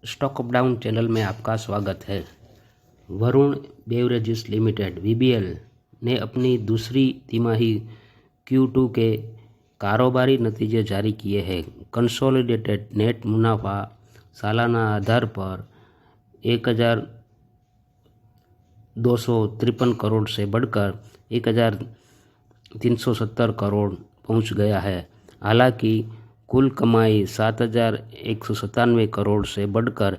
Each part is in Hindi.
स्टॉक अप डाउन चैनल में आपका स्वागत है। वरुण बेवरेजेस लिमिटेड (वीबीएल) ने अपनी दूसरी तिमाही Q2 के कारोबारी नतीजे जारी किए हैं। कंसोलिडेटेड नेट मुनाफा सालाना आधार पर 1,253 करोड़ से बढ़कर 1,370 करोड़ पहुंच गया है। हालांकि कुल कमाई 7,197 करोड़ से बढ़कर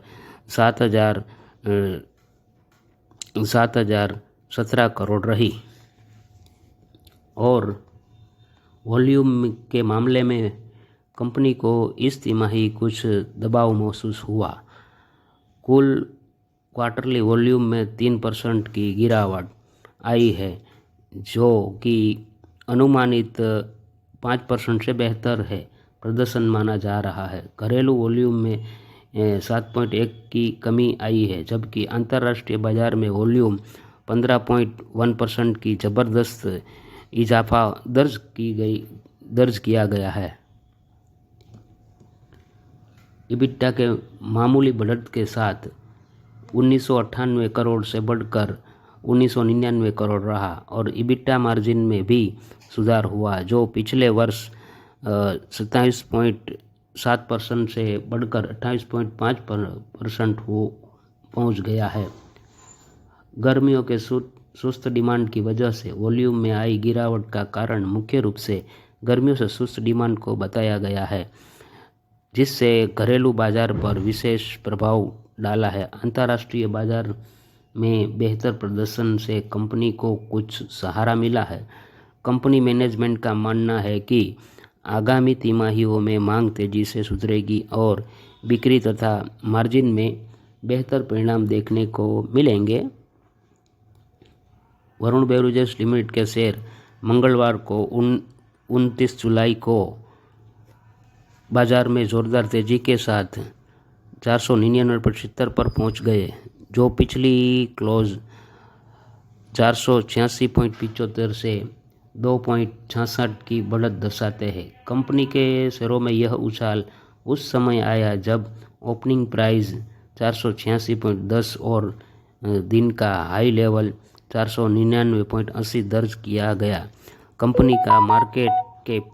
7,017 करोड़ रही। और वॉल्यूम के मामले में कंपनी को इस तिमाही कुछ दबाव महसूस हुआ। कुल क्वार्टरली वॉल्यूम में 3% की गिरावट आई है, जो कि अनुमानित 5% से बेहतर है प्रदर्शन माना जा रहा है। घरेलू वॉल्यूम में 7.1 की कमी आई है, जबकि अंतर्राष्ट्रीय बाजार में वॉल्यूम 15.1% की ज़बरदस्त इजाफा दर्ज किया गया है। इबिटा के मामूली बढ़त के साथ 1998 करोड़ से बढ़कर 1999 करोड़ रहा और इबिटा मार्जिन में भी सुधार हुआ, जो पिछले वर्ष 27.7% से बढ़कर 28.5% पहुंच गया है। गर्मियों के सुस्त डिमांड की वजह से वॉल्यूम में आई गिरावट का कारण मुख्य रूप से गर्मियों से सुस्त डिमांड को बताया गया है, जिससे घरेलू बाजार पर विशेष प्रभाव डाला है। अंतर्राष्ट्रीय बाजार में बेहतर प्रदर्शन से कंपनी को कुछ सहारा मिला है। कंपनी मैनेजमेंट का मानना है कि आगामी तिमाहियों में मांग तेजी से सुधरेगी और बिक्री तथा मार्जिन में बेहतर परिणाम देखने को मिलेंगे। वरुण बेवरेजेस लिमिटेड के शेयर मंगलवार को 29 जुलाई को बाजार में जोरदार तेजी के साथ 499.70 पर पहुंच गए, जो पिछली क्लोज 486.75 से 2.66 की बढ़त दर्शाते हैं। कंपनी के शेयरों में यह उछाल उस समय आया जब ओपनिंग प्राइस 486.10 और दिन का हाई लेवल 499.80 दर्ज किया गया। कंपनी का मार्केट कैप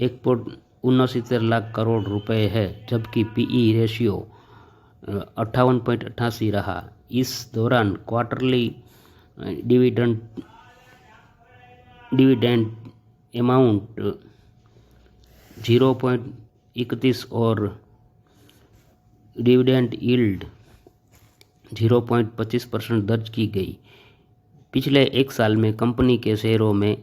1.69 लाख करोड़ रुपए है, जबकि पीई रेशियो 58.88 रहा। इस दौरान क्वार्टरली डिविडेंड अमाउंट 0.31 और डिविडेंड यील्ड 0.25% दर्ज की गई। पिछले एक साल में कंपनी के शेयरों में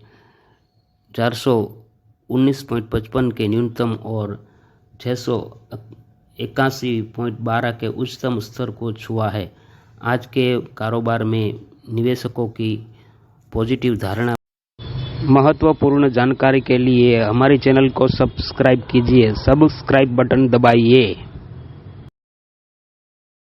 419.55 के न्यूनतम और 681.12 के उच्चतम स्तर को छुआ है। आज के कारोबार में निवेशकों की पॉजिटिव धारणा। महत्वपूर्ण जानकारी के लिए हमारे चैनल को सब्सक्राइब कीजिए। सब्सक्राइब बटन दबाइए।